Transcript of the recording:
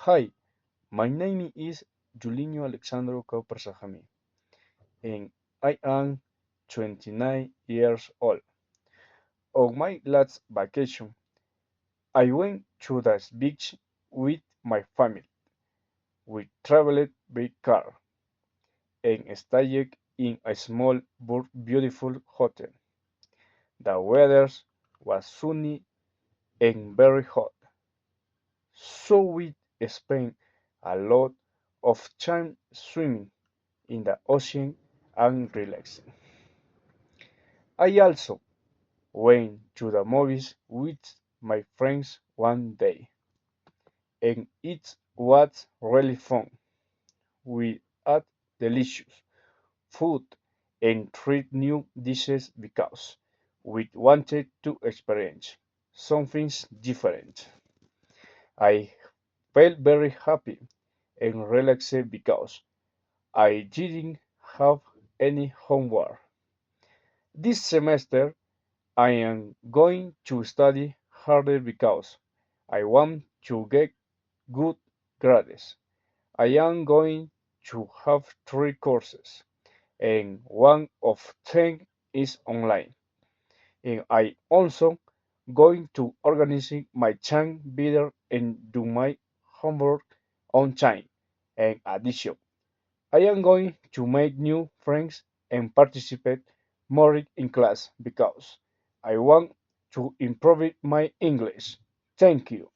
Hi, my name is Julinho Alexandro Cooper Sajami, and I am 29 years old. On my last vacation, I went to the beach with my family. We traveled by car and stayed in a small but beautiful hotel. The weather was sunny and very hot, so we spent a lot of time swimming in the ocean and relaxing. I also went to the movies with my friends one day, and it was really fun. We ate delicious food and tried new dishes because we wanted to experience something different. I felt very happy and relaxed because I didn't have any homework. This semester I am going to study harder because I want to get good grades. I am going to have three courses, and one of them is online. And I also going to organize my time better and do my homework on time. In addition, I am going to make new friends and participate more in class because I want to improve my English. Thank you.